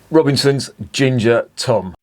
Robinson's Ginger Tom.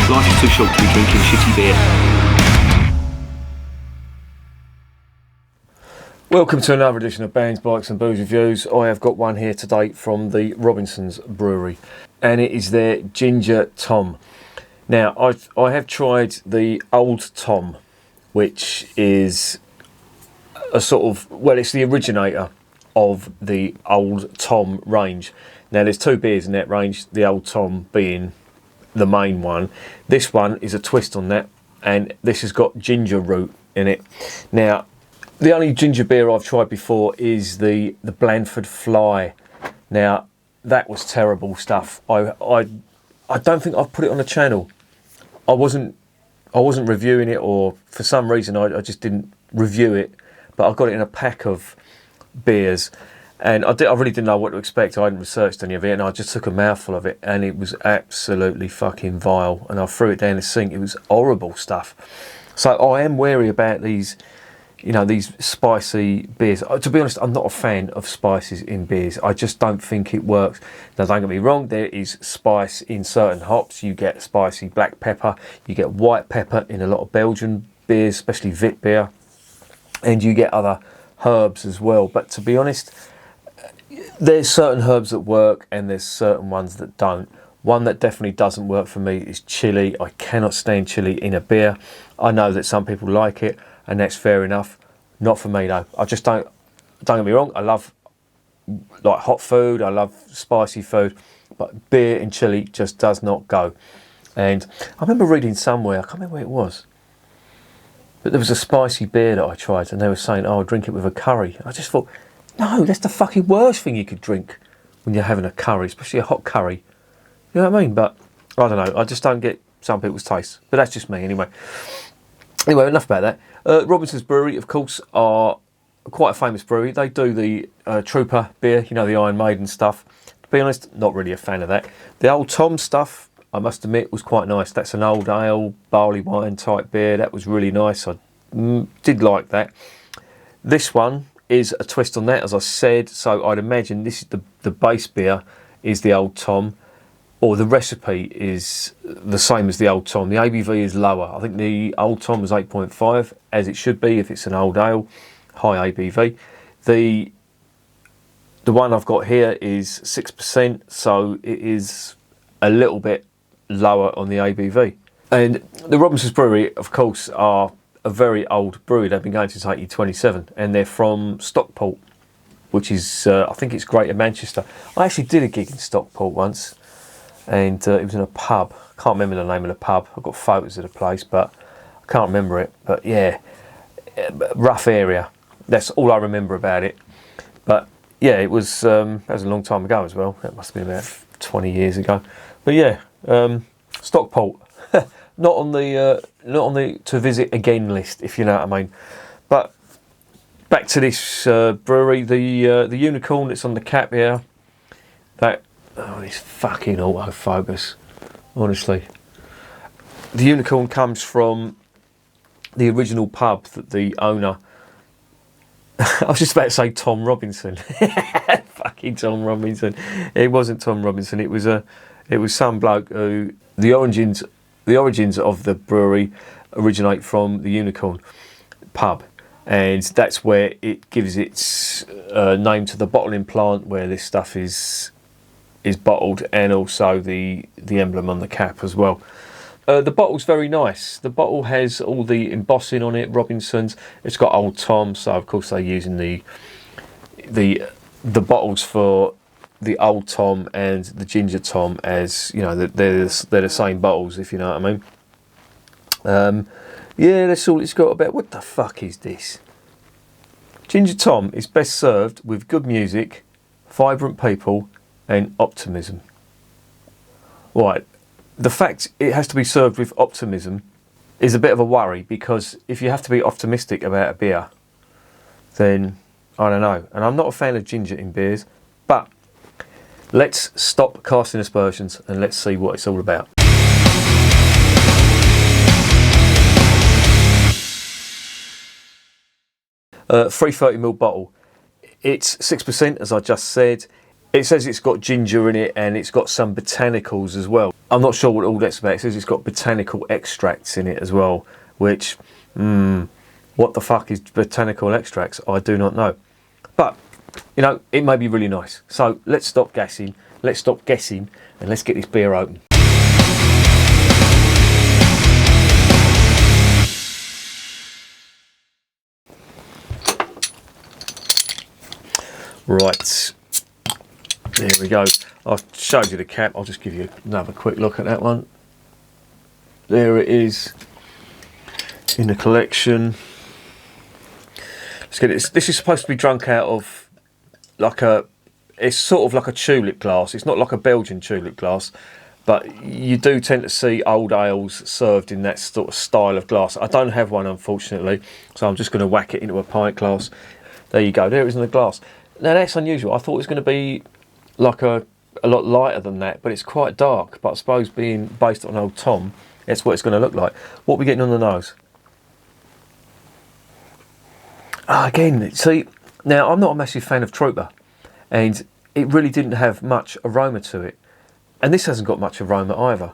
Life is too short to be drinking shitty beer. Welcome to another edition of Bands, Bikes and Booze Reviews. I have got one here today from the Robinson's Brewery, and it is their Ginger Tom. Now, I have tried the Old Tom, which is a sort of, well, it's the originator of the Old Tom range. Now, there's two beers in that range, the Old Tom being the main one. This one is a twist on that, and this has got ginger root in it. Now, the only ginger beer I've tried before is the Blandford Fly. Now, that was terrible stuff. I don't think I've put it on the channel. I wasn't reviewing it, or for some reason I just didn't review it, but I got it in a pack of beers. And I really didn't know what to expect. I hadn't researched any of it, and I just took a mouthful of it, and it was absolutely fucking vile. And I threw it down the sink. It was horrible stuff. So I am wary about these, these spicy beers. To be honest, I'm not a fan of spices in beers. I just don't think it works. Now, don't get me wrong, there is spice in certain hops. You get spicy black pepper. You get white pepper in a lot of Belgian beers, especially Wit beer. And you get other herbs as well. But to be honest, there's certain herbs that work and there's certain ones that don't. One that definitely doesn't work for me is chili. I cannot stand chili in a beer. I know that some people like it, and that's fair enough. Not for me though. I just don't get me wrong, I love like hot food, I love spicy food, but beer and chili just does not go. And I remember reading somewhere, I can't remember where it was, but there was a spicy beer that I tried, and they were saying, oh, I'll drink it with a curry. I just thought, no, that's the fucking worst thing you could drink when you're having a curry, especially a hot curry. You know what I mean? But I don't know. I just don't get some people's taste. But that's just me anyway. Anyway, enough about that. Robinson's Brewery, of course, are quite a famous brewery. They do the Trooper beer, the Iron Maiden stuff. To be honest, not really a fan of that. The Old Tom stuff, I must admit, was quite nice. That's an old ale, barley wine type beer. That was really nice. I did like that. This one is a twist on that, as I said, so I'd imagine this is the base beer is the Old Tom, or the recipe is the same as the Old Tom. The ABV is lower. I think the Old Tom was 8.5, as it should be if it's an old ale, high ABV. The one I've got here is 6%, so it is a little bit lower on the ABV. And the Robinson's Brewery, of course, are a very old brewery. They've been going since 1827, and they're from Stockport, which is, I think it's Greater Manchester. I actually did a gig in Stockport once, and it was in a pub. I can't remember the name of the pub. I've got photos of the place, but I can't remember it. But yeah, rough area. That's all I remember about it. But yeah, that was a long time ago as well. That must have been about 20 years ago. But yeah, Stockport. Not on the to visit again list, if you know what I mean. But back to this brewery, the unicorn that's on the cap here. This fucking autofocus, honestly. The unicorn comes from the original pub that the owner. I was just about to say Tom Robinson. Fucking Tom Robinson. It wasn't Tom Robinson. It was some bloke who the origins of the brewery originate from the Unicorn pub, and that's where it gives its name to the bottling plant where this stuff is bottled, and also the emblem on the cap as well. The bottle's very nice. The bottle has all the embossing on it, Robinson's. It's got Old Tom, so of course they're using the bottles for the Old Tom and the Ginger Tom as, they're the same bottles, if you know what I mean. Yeah, that's all it's got about. What the fuck is this? Ginger Tom is best served with good music, vibrant people, and optimism. Right, the fact it has to be served with optimism is a bit of a worry, because if you have to be optimistic about a beer, then I don't know. And I'm not a fan of ginger in beers, but let's stop casting aspersions and let's see what it's all about. Uh, 330ml bottle. It's 6%, as I just said. It says it's got ginger in it and it's got some botanicals as well. I'm not sure what all that's about. It says it's got botanical extracts in it as well, which, what the fuck is botanical extracts? I do not know. But, you know, it may be really nice. So let's stop gassing, let's stop guessing, and let's get this beer open. Right. There we go. I've showed you the cap. I'll just give you another quick look at that one. There it is in the collection. Let's get it. This is supposed to be drunk out of like a, it's sort of like a tulip glass. It's not like a Belgian tulip glass, but you do tend to see old ales served in that sort of style of glass. I don't have one, unfortunately, so I'm just going to whack it into a pint glass. There you go. There it is in the glass. Now that's unusual. I thought it was going to be like a lot lighter than that, but it's quite dark. But I suppose being based on Old Tom, that's what it's going to look like. What are we getting on the nose? Again, see, now I'm not a massive fan of Trooper, and it really didn't have much aroma to it. And this hasn't got much aroma either.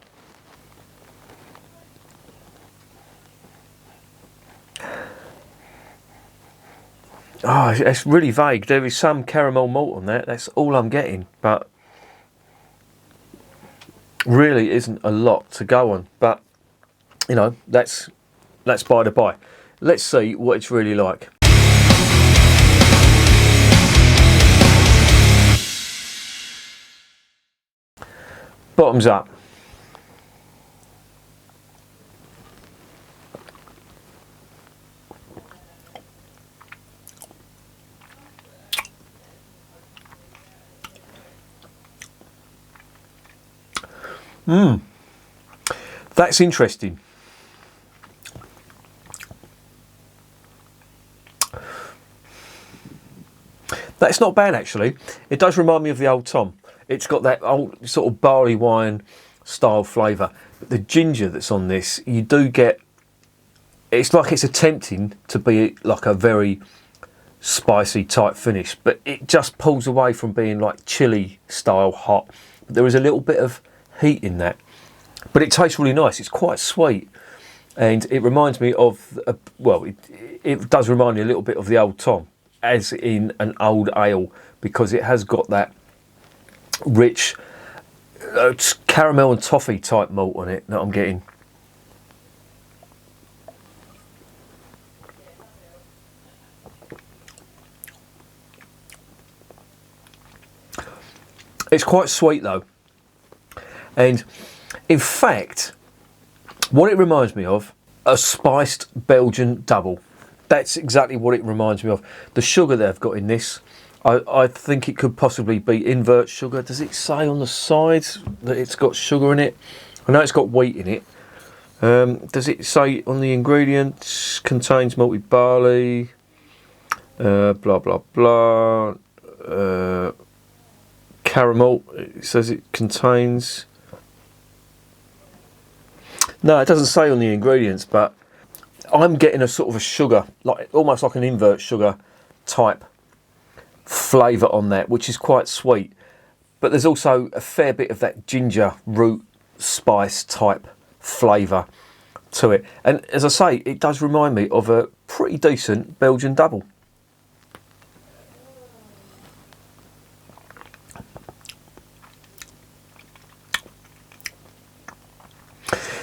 Oh, it's really vague. There is some caramel malt on that. That's all I'm getting. But really isn't a lot to go on. But, you know, that's by the by. Let's see what it's really like. Bottoms up. That's interesting. That's not bad, actually. It does remind me of the Old Tom. It's got that old sort of barley wine style flavour. But the ginger that's on this, you do get, it's like it's attempting to be like a very spicy type finish, but it just pulls away from being like chili style hot. There is a little bit of heat in that, but it tastes really nice. It's quite sweet, and it reminds me of it does remind me a little bit of the Old Tom, as in an old ale, because it has got that rich caramel and toffee type malt on it that I'm getting. It's quite sweet though, and in fact what it reminds me of, a spiced Belgian double. That's exactly what it reminds me of. The sugar they've got in this, I think it could possibly be invert sugar. Does it say on the side that it's got sugar in it? I know it's got wheat in it. Does it say on the ingredients, contains malted barley, blah blah blah, caramel, it says it contains. No, it doesn't say on the ingredients, but I'm getting a sort of a sugar, like almost like an invert sugar type flavour on that, which is quite sweet. But there's also a fair bit of that ginger root spice type flavour to it. And as I say, it does remind me of a pretty decent Belgian double.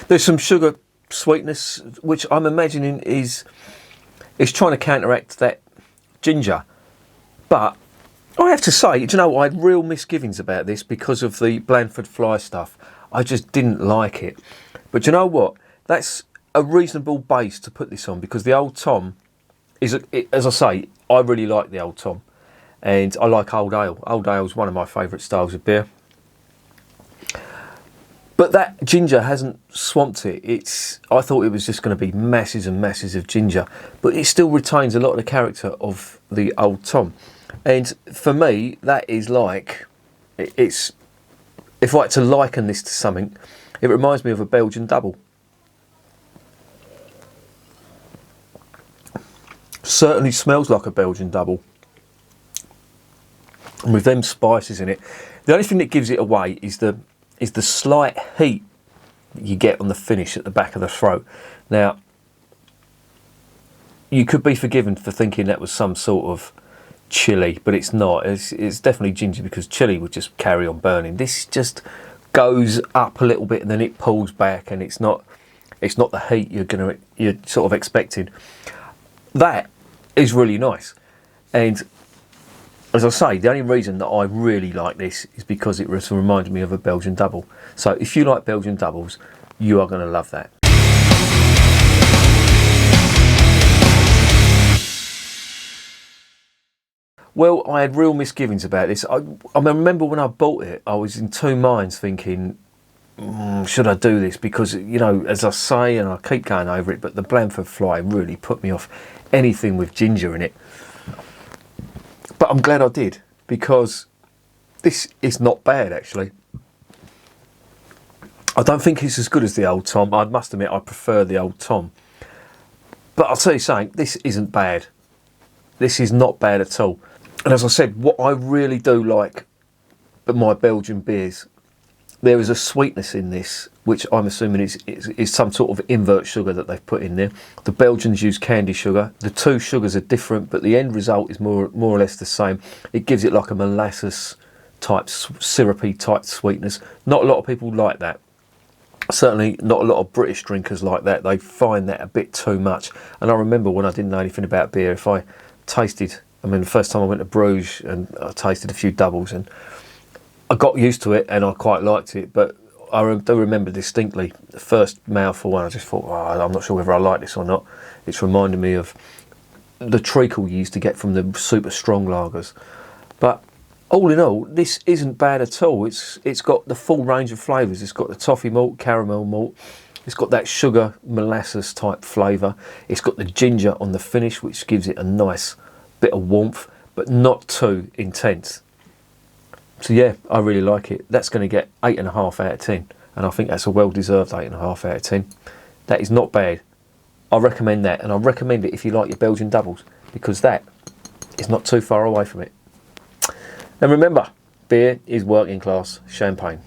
There's some sugar sweetness, which I'm imagining is trying to counteract that ginger. But I have to say, do you know, I had real misgivings about this because of the Blandford Fly stuff. I just didn't like it. But do you know what? That's a reasonable base to put this on, because the Old Tom is, as I say, I really like the Old Tom, and I like Old Ale. Old Ale is one of my favourite styles of beer. But that ginger hasn't swamped it. I thought it was just going to be masses and masses of ginger, but it still retains a lot of the character of the Old Tom. And for me, that is like, if I had to liken this to something, it reminds me of a Belgian double. Certainly smells like a Belgian double. And with them spices in it, the only thing that gives it away is the slight heat that you get on the finish at the back of the throat. Now, you could be forgiven for thinking that was some sort of chili, but it's not. It's definitely ginger, because chili would just carry on burning. This just goes up a little bit and then it pulls back, and it's not the heat you're sort of expecting. That is really nice. And as I say, the only reason that I really like this is because it reminds me of a Belgian double. So if you like Belgian doubles, you are going to love that. Well, I had real misgivings about this. I remember when I bought it, I was in two minds thinking, should I do this? Because, you know, as I say, and I keep going over it, but the Blandford Fly really put me off anything with ginger in it. But I'm glad I did, because this is not bad, actually. I don't think it's as good as the Old Tom. I must admit, I prefer the Old Tom. But I'll tell you something, this isn't bad. This is not bad at all. And as I said, what I really do like about my Belgian beers, there is a sweetness in this, which I'm assuming is some sort of invert sugar that they've put in there. The Belgians use candy sugar. The two sugars are different, but the end result is more or less the same. It gives it like a molasses type, syrupy type sweetness. Not a lot of people like that. Certainly not a lot of British drinkers like that. They find that a bit too much. And I remember when I didn't know anything about beer, if I tasted, the first time I went to Bruges and I tasted a few doubles, and I got used to it and I quite liked it, but I do remember distinctly the first mouthful and I just thought, I'm not sure whether I like this or not. It's reminding me of the treacle you used to get from the super strong lagers. But all in all, this isn't bad at all. It's got the full range of flavours. It's got the toffee malt, caramel malt. It's got that sugar molasses type flavour. It's got the ginger on the finish, which gives it a nice bit of warmth, but not too intense. So yeah, I really like it. That's going to get 8.5 out of 10, and I think that's a well-deserved 8.5 out of 10. That is not bad. I recommend that, and I recommend it if you like your Belgian doubles, because that is not too far away from it. And remember, beer is working class champagne.